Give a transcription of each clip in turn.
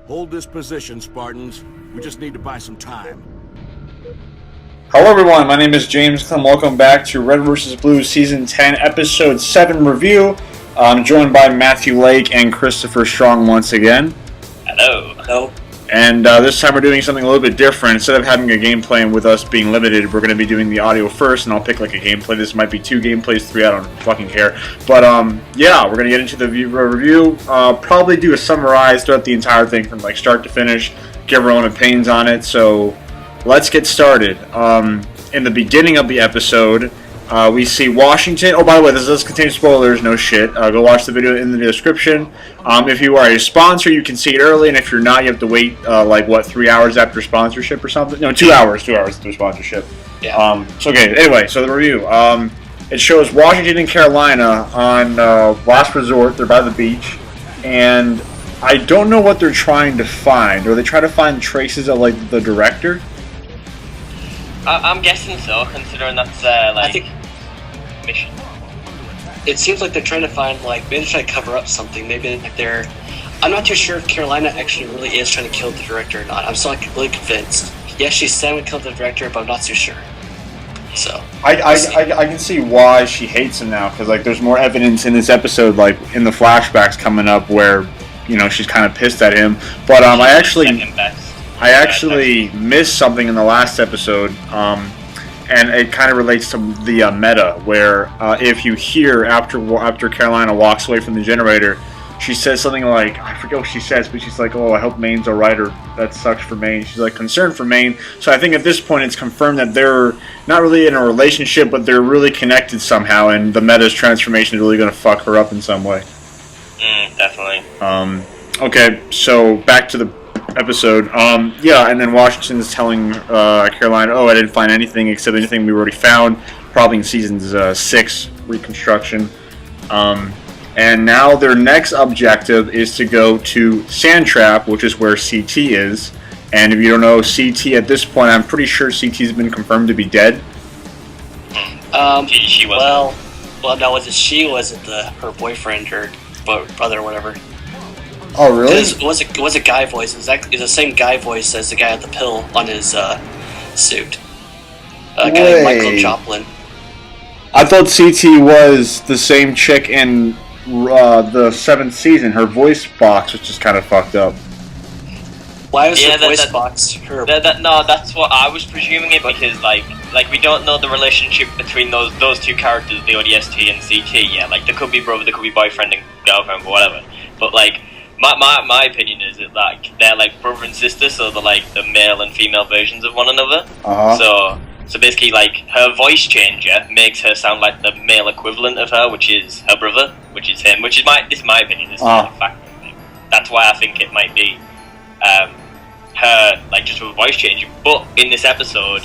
Hold this position, Spartans. We just need to buy some time. Hello everyone, my name is James Klim. Welcome back to Red vs. Blue Season 10, Episode 7 review. I'm joined by Matthew Lake and Christopher Strong once again. Hello. Hello. And this time we're doing something a little bit different. Instead of having a gameplay and with us being limited, we're going to be doing the audio first, and I'll pick like a gameplay. This might be 2 gameplays, 3, I don't fucking care. But yeah, we're going to get into the review. Probably do a summarize throughout the entire thing from like start to finish, give our own opinions on it. So let's get started. In the beginning of the episode, we see Washington. Oh, by the way, this does contain spoilers, no shit. Go watch the video in the description. If you are a sponsor, you can see it early, and if you're not, you have to wait, 3 hours after sponsorship or something? No, 2 hours. 2 hours through sponsorship. Yeah. Okay, anyway, so the review. It shows Washington and Carolina on last resort. They're by the beach, and I don't know what they're trying to find. Or they try to find traces of, like, the director? I'm guessing so, considering that's, I think mission. it seems like they're trying to find, maybe they're trying to cover up something. Maybe they're... I'm not too sure if Carolina actually really is trying to kill the director or not. I'm still really convinced. Yes, she's saying we killed the director, but I'm not too sure. So... I can see why she hates him now, because, there's more evidence in this episode, in the flashbacks coming up where, she's kind of pissed at him. But, I actually missed something in the last episode, and it kind of relates to the meta, where if you hear after Carolina walks away from the generator, she says something like, I forget what she says, but she's like, oh, I hope Maine's alright, or that sucks for Maine. She's like, concerned for Maine. So I think at this point it's confirmed that they're not really in a relationship, but they're really connected somehow, and the meta's transformation is really going to fuck her up in some way. Definitely. Okay, so back to the episode. Yeah, and then Washington's telling Carolina, oh, I didn't find anything except anything we already found, probably in Season's 6 reconstruction. And now their next objective is to go to Sandtrap, which is where CT is. And if you don't know CT at this point, I'm pretty sure CT's been confirmed to be dead. She was. Well, no, was it she? Was it her boyfriend or brother or whatever? Oh, really? It was a guy voice. It's the same guy voice as the guy with the pill on his suit. Guy Michael Joplin. I thought CT was the same chick in the 7th season. Her voice box was just kind of fucked up. Why was her voice box her? No, that's what I was presuming it, because we don't know the relationship between those two characters, the ODST and CT. Yeah, there could be brother, there could be boyfriend and girlfriend, or whatever. But my opinion is that they're brother and sister, so they're the male and female versions of one another. Uh-huh. So basically, her voice changer makes her sound like the male equivalent of her, which is her brother, which is him. This is my opinion. This is not a fact. That's why I think it might be her, just with a voice changer. But in this episode,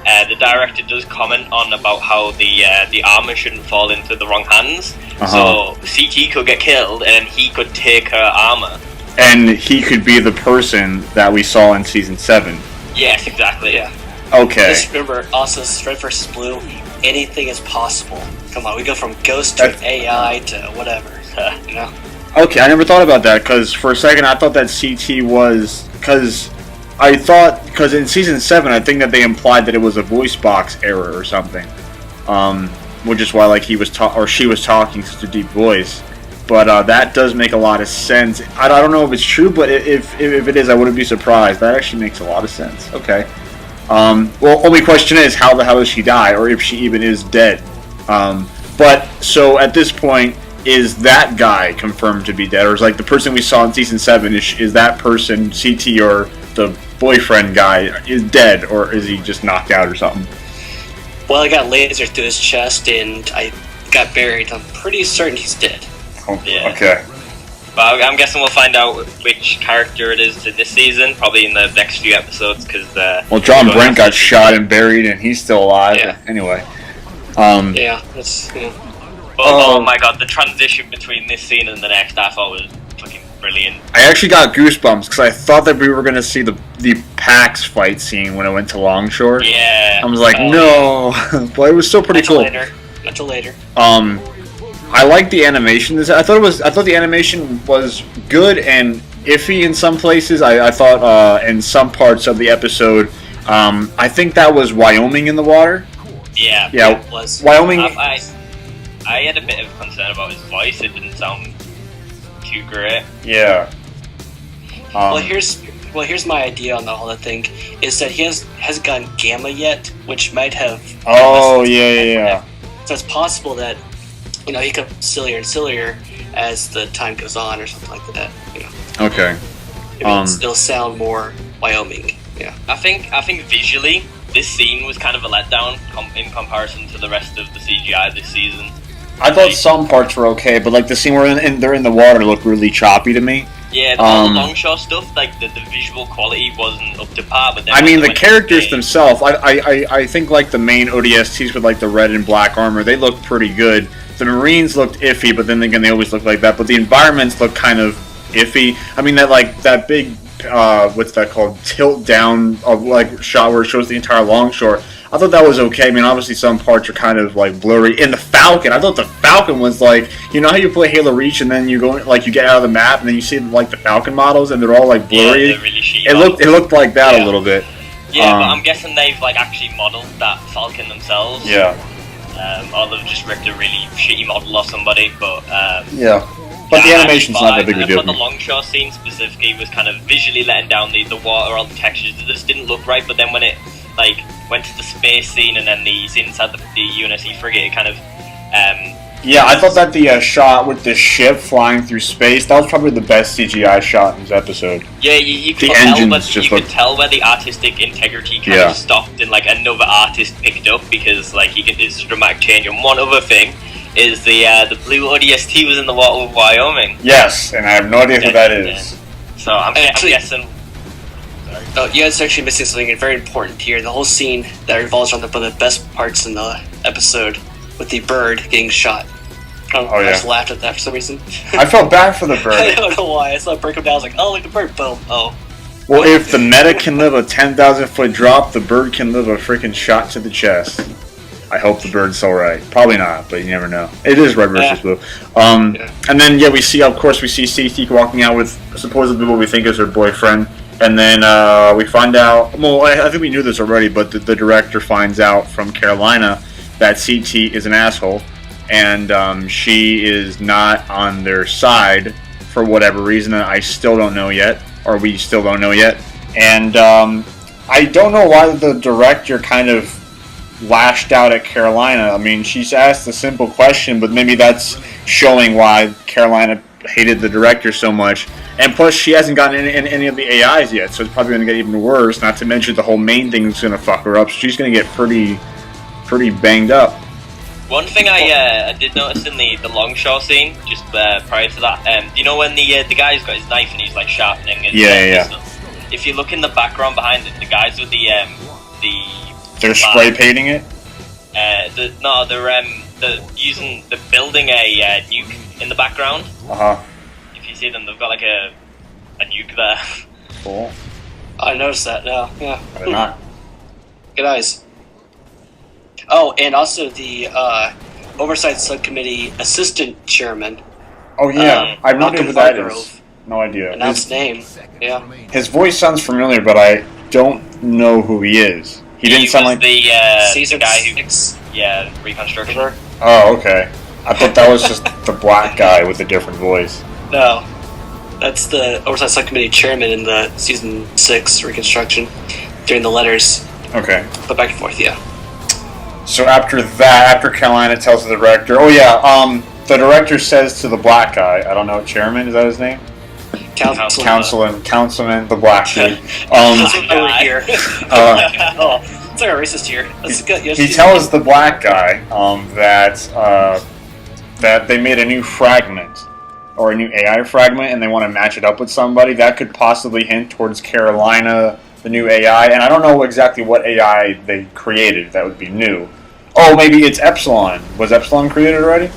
the director does comment on about how the armor shouldn't fall into the wrong hands. Uh-huh. So CT could get killed, and then he could take her armor. And he could be the person that we saw in Season 7. Yes, exactly. Yeah. Okay. Just remember, also, Red vs. Blue, anything is possible. Come on, we go from ghost to AI to whatever, Okay, I never thought about that, because for a second I thought that CT was... Because in Season 7, I think that they implied that it was a voice box error or something. Which is why, he was she was talking such a deep voice. But that does make a lot of sense. I don't know if it's true, but if it is, I wouldn't be surprised. That actually makes a lot of sense. Okay. Well, only question is, how the hell does she die, or if she even is dead? But, so, at this point, is that guy confirmed to be dead? Or is, the person we saw in Season 7, is that person, CT, or the boyfriend guy, is dead, or is he just knocked out or something? Well, I got lasered through his chest, and I got buried. I'm pretty certain he's dead. Oh, yeah. Okay. Well, I'm guessing we'll find out which character it is in this season, probably in the next few episodes, because... well, John Brent got shot and buried, and he's still alive. Yeah. Anyway. Yeah, that's... Yeah. Oh my god, the transition between this scene and the next I thought was fucking brilliant. I actually got goosebumps, because I thought that we were going to see the PAX fight scene when I went to Longshore. Yeah. I was like, no! But it was still pretty cool. Not till later. I like the animation. I thought the animation was good, and iffy in some places. I thought in some parts of the episode, I think that was Wyoming in the water. Yeah, it was. Wyoming. I had a bit of concern about his voice. It didn't sound too great. Yeah. Well, here's my idea on the whole thing, is that he hasn't gotten Gamma yet, which might have... Oh, yeah. So it's possible that, he comes sillier and sillier as the time goes on or something like that, Okay. It'll sound more Wyoming, yeah. I think visually, this scene was kind of a letdown in comparison to the rest of the CGI this season. I thought some parts were okay, but like the scene where they're in the water looked really choppy to me. Yeah, all the Longshore stuff, like the visual quality wasn't up to par. But then I mean, the characters themselves, I think like the main ODSTs with like the red and black armor, they looked pretty good. The Marines looked iffy, but then again, they always look like that. But the environments look kind of iffy. I mean, that big, what's that called? Tilt down of like shot where it shows the entire Longshore. I thought that was okay. I mean, obviously some parts are kind of like blurry. In the Falcon, I thought the Falcon was like, you know how you play Halo Reach and then you go like you get out of the map and then you see like the Falcon models and they're all like blurry. Yeah, they're really shitty it looked like that a little bit. Yeah, but I'm guessing they've like actually modeled that Falcon themselves. Yeah. Or they've just ripped a really shitty model off somebody, but yeah. But the animation's not that big of a deal. I thought the Longshore scene specifically was kind of visually letting down the water, all the textures. It just didn't look right. But then when it like went to the space scene and then the scene inside the UNSC frigate, it kind of yeah, I thought that the shot with the ship flying through space, that was probably the best CGI shot in this episode. Yeah, you could tell where the artistic integrity kind of stopped and like another artist picked up, because like you get this dramatic change. And one other thing is the blue ODST was in the water with Wyoming. Yes, and I have no idea who that is. So I'm guessing. Oh, you guys are actually missing something very important here. The whole scene that revolves around one of the best parts in the episode, with the bird getting shot. I just laughed at that for some reason. I felt bad for the bird. I don't know why. I saw it break him down. I was like, oh, look, the bird, boom. Oh. Well, if the meta can live a 10,000-foot drop, the bird can live a freaking shot to the chest. I hope the bird's alright. Probably not, but you never know. It is red versus blue. And then, we see CT walking out with supposedly what we think is her boyfriend. And then we find out, well, I think we knew this already, but the director finds out from Carolina that CT is an asshole, and she is not on their side for whatever reason. I still don't know yet, or we still don't know yet. And I don't know why the director kind of lashed out at Carolina. I mean, she's asked a simple question, but maybe that's showing why Carolina hated the director so much. And plus, she hasn't gotten any of the AIs yet, so it's probably going to get even worse. Not to mention the whole main thing is going to fuck her up. So she's going to get pretty banged up. One thing I did notice in the Longshore scene, just prior to that, you know when the guy's got his knife and he's like sharpening his stuff? If you look in the background behind it, the guys with the they're spray painting it. They're building a nuke in the background. If you see them, they've got like a nuke there. Cool. I noticed that now. Yeah. I did not. Good eyes. Oh, and also the Oversight Subcommittee Assistant Chairman. Oh yeah, I have no idea who that is. No idea. Announced name. Yeah. His voice sounds familiar, but I don't know who he is. He didn't sound like the guy who Reconstruction. Oh, okay. I thought that was just the black guy with a different voice. No, that's the Oversight Subcommittee Chairman in the Season 6 Reconstruction, during the letters. Okay. But back and forth, yeah. So after that, after Carolina tells the director, the director says to the black guy, I don't know, Chairman, is that his name? Councilman, the black dude. Here. It's like a racist here. He tells the black guy that they made a new fragment, or a new AI fragment, and they want to match it up with somebody. That could possibly hint towards Carolina, the new AI, and I don't know exactly what AI they created that would be new. Oh, maybe it's Epsilon. Was Epsilon created already?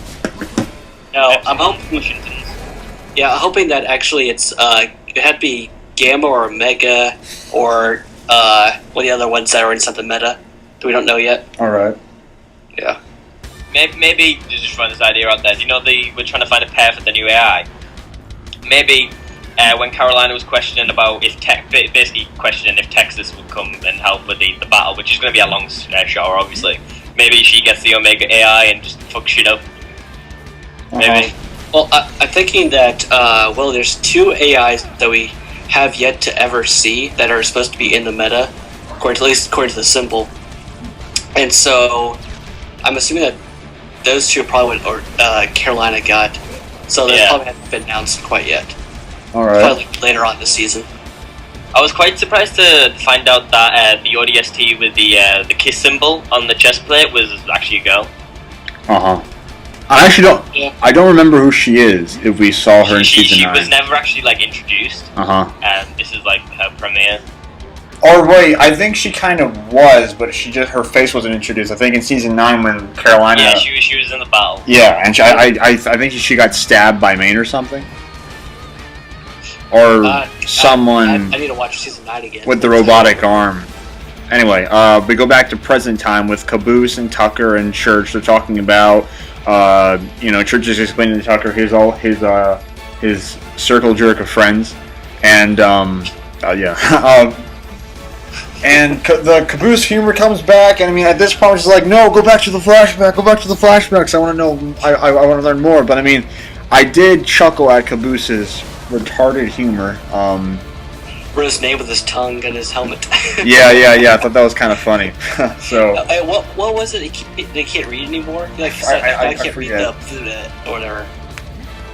No, I'm hoping. Yeah, I'm hoping that actually it had to be Gamma or Omega or one of the other ones that are inside the meta that we don't know yet. All right. Yeah. Maybe just run this idea out there. You know, we're trying to find a pair for the new AI. Maybe when Carolina was questioning about basically questioning if Texas would come and help with the battle, which is going to be a long shot, obviously. Maybe she gets the Omega AI and just fucks shit up. Maybe. Well, I'm thinking that, there's 2 AIs that we have yet to ever see that are supposed to be in the meta, at least according to the symbol. And so, I'm assuming that those 2 are probably what Carolina got. So they probably haven't been announced quite yet. Alright. Probably later on this season. I was quite surprised to find out that the ODST with the kiss symbol on the chest plate was actually a girl. I actually don't. Yeah. I don't remember who she is. If we saw her in season 9, she was never actually introduced. And this is her premiere. Or wait, I think she kind of was, but her face wasn't introduced. I think in season 9 when Carolina. Yeah, she was in the battle. Yeah, and I think she got stabbed by Maine or something. Or someone. I need to watch season 9 again. With the robotic arm. Anyway, we go back to present time with Caboose and Tucker and Church. They're talking about, Church is explaining to Tucker his circle jerk of friends, and and the Caboose humor comes back, and I mean, at this point, it's like, no, go back to the flashbacks. I want to know, I want to learn more. But I mean, I did chuckle at Caboose's retarded humor. Wrote his name with his tongue and his helmet. yeah. I thought that was kind of funny. So. What was it? They can't read anymore. I can't read or whatever.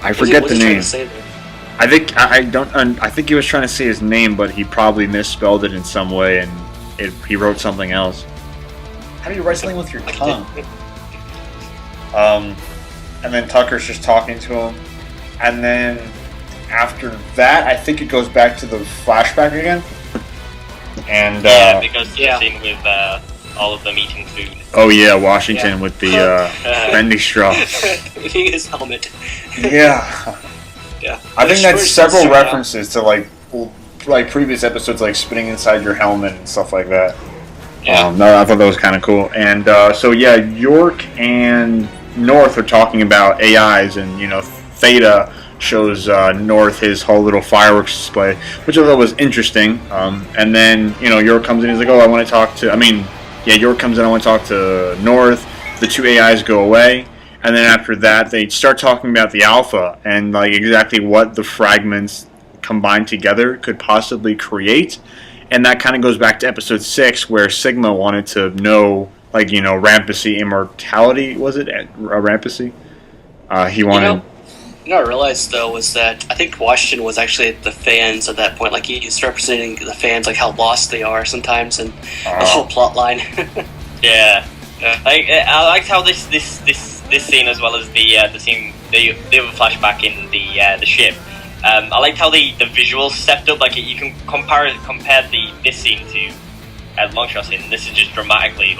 I forget the name. I think he was trying to say his name, but he probably misspelled it in some way, and he wrote something else. How do you write something with your tongue? And then Tucker's just talking to him, and then after that, I think it goes back to the flashback again. And because the scene with all of them eating food. Oh yeah, Washington with the bendy straw. Eating his helmet. Yeah. Yeah. I think that's several references to previous episodes, like spitting inside your helmet and stuff like that. Yeah. No, I thought that was kind of cool. And so yeah, York and North are talking about AIs, and Theta shows North his whole little fireworks display, which I thought was interesting. And then York comes in, he's like, oh, I want to talk to. York comes in, I want to talk to North. The 2 AIs go away. And then after that, they start talking about the Alpha and exactly what the fragments combined together could possibly create. And that kind of goes back to episode 6, where Sigma wanted to know, Rampasy immortality. Was it Rampasy? He wanted. I realized though was that I think Washington was actually the fans at that point. He's representing the fans, how lost they are sometimes, and the whole plot line. Yeah. I liked how this scene, as well as the scene, the other flashback in the ship. I liked how the visuals stepped up. You can compare this scene to Longshot scene. This is just dramatically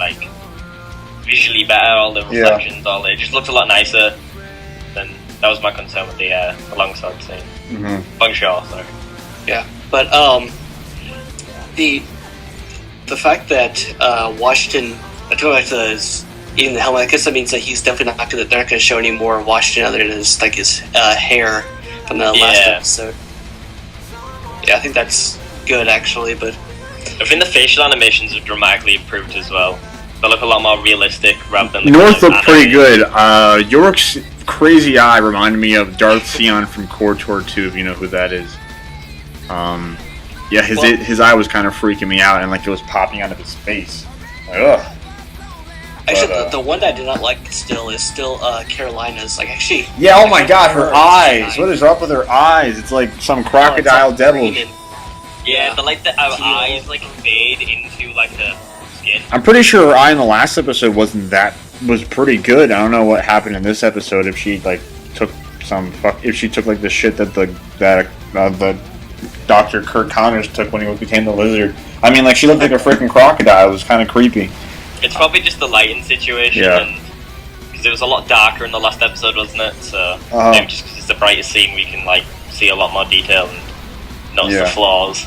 visually better. All the reflections, it just looks a lot nicer. Than that was my concern with the Longshot scene. Mm-hmm. Longshot, sorry. Yeah, but the fact that Washington. I go back to eating the helmet. I guess that means that he's definitely not going to. They're not going to show any more Washington other than his hair from the last episode. Yeah, I think that's good actually. But I think the facial animations have dramatically improved as well. They look a lot more realistic rather than. North looked pretty good. York's crazy eye reminded me of Darth Sion from KOTOR 2. If you know who that is. His eye was kind of freaking me out, and it was popping out of his face. Ugh. Actually, the one that I did not like is still Carolina's. Actually. Yeah. Oh my God, her eyes! What is up with her eyes? It's like some crocodile devil. Yeah, the eyes fade into the skin. I'm pretty sure her eye in the last episode was pretty good. I don't know what happened in this episode. If she took the shit that the Dr. Kurt Connors took when he became the lizard. I mean, she looked like a freaking crocodile. It was kind of creepy. It's probably just the lighting situation, because it was a lot darker in the last episode, wasn't it? So maybe just because it's the brightest scene, we can see a lot more detail and notice the flaws.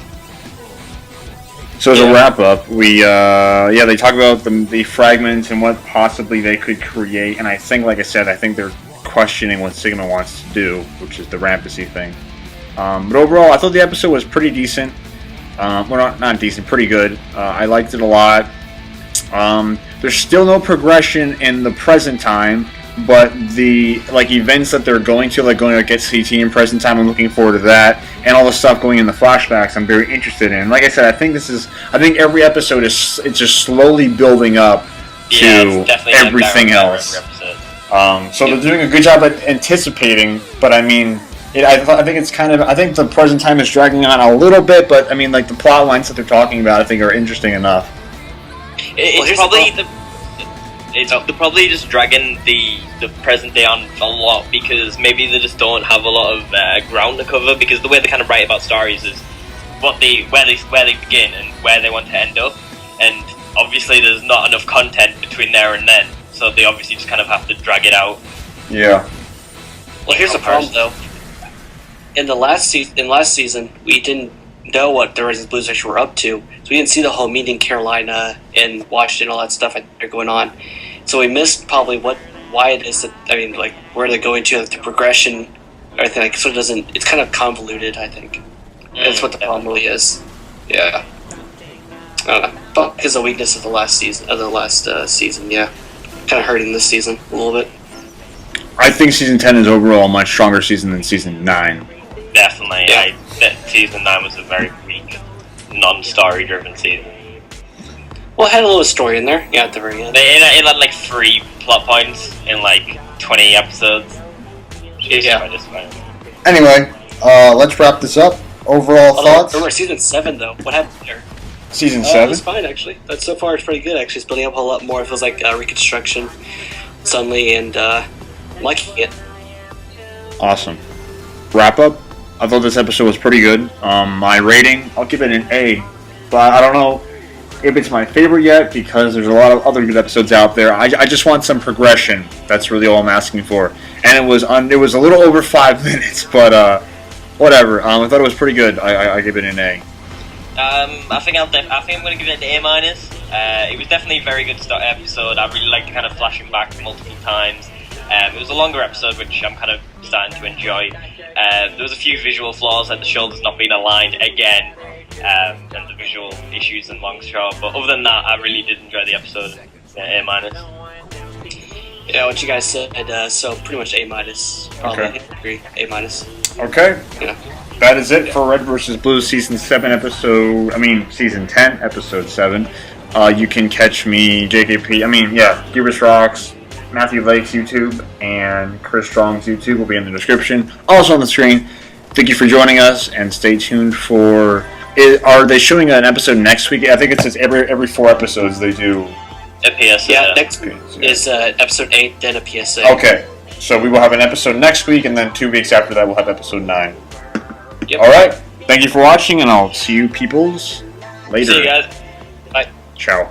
So as a wrap up, we they talk about the fragments and what possibly they could create, and I think, like I said, they're questioning what Sigma wants to do, which is the Rampasy thing. But overall, I thought the episode was pretty decent. Well, not decent, pretty good. I liked it a lot. There's still no progression in the present time, but the events that they're going to, like going to get CT in present time, I'm looking forward to that, and all the stuff going in the flashbacks, I'm very interested in. Like I said, I think every episode is just slowly building up to everything else. So they're doing a good job at anticipating, but I mean, I think it's I think the present time is dragging on a little bit, but I mean, like the plot lines that they're talking about, I think are interesting enough. It's probably just dragging the present day on a lot because maybe they just don't have a lot of ground to cover, because the way they kind of write about stories is where they begin and where they want to end up, and obviously there's not enough content between there and then, so they obviously just kind of have to drag it out. Yeah. Well, here's the problem though. In last season, we didn't know what the Red and Blues actually were up to, so we didn't see the whole meeting in Carolina and Washington, all that stuff that are going on. So we missed probably why it is that, where they're going to, the progression, everything. So it doesn't. It's kind of convoluted, I think. That's what the problem really is. Yeah. I don't know. But because of the weakness of the last season, yeah, kind of hurting this season a little bit. I think season 10 is overall a much stronger season than season 9. Definitely. Yeah. Season 9 was a very weak, non-story driven season. Well, it had a little story in there, yeah, at the very end. It had like 3 plot points in like 20 episodes. Yeah. Anyway, let's wrap this up. Overall thoughts? Remember season 7 though? What happened there? Season 7? It's fine actually. So far it's pretty good actually. It's building up a whole lot more. It feels like reconstruction suddenly, and I'm liking it. Awesome. Wrap up. I thought this episode was pretty good. My rating, I'll give it an A, but I don't know if it's my favorite yet because there's a lot of other good episodes out there. I just want some progression. That's really all I'm asking for. And it was a little over 5 minutes, but whatever. I thought it was pretty good. I give it an A. I think I'm going to give it an A minus. It was definitely a very good episode. I really liked kind of flashing back multiple times. It was a longer episode, which I'm kind of starting to enjoy. There was a few visual flaws, like the shoulders not being aligned again, and the visual issues in Longshore. But other than that, I really did enjoy the episode. A minus. Yeah, what you guys said. So pretty much A minus. Probably. Okay. Agree. A minus. Okay. Yeah. That is it for Red vs. Blue season 10, episode 7. You can catch me, GrievousRocks, Matthew Lake's YouTube, and Chris Strong's YouTube will be in the description. Also on the screen. Thank you for joining us, and stay tuned for... Are they showing an episode next week? I think it says every 4 episodes they do... A PSA. Yeah, next is episode 8, then a PSA. Okay, so we will have an episode next week, and then 2 weeks after that we'll have episode 9. Yep. Alright, thank you for watching, and I'll see you peoples later. See you guys. Bye. Ciao.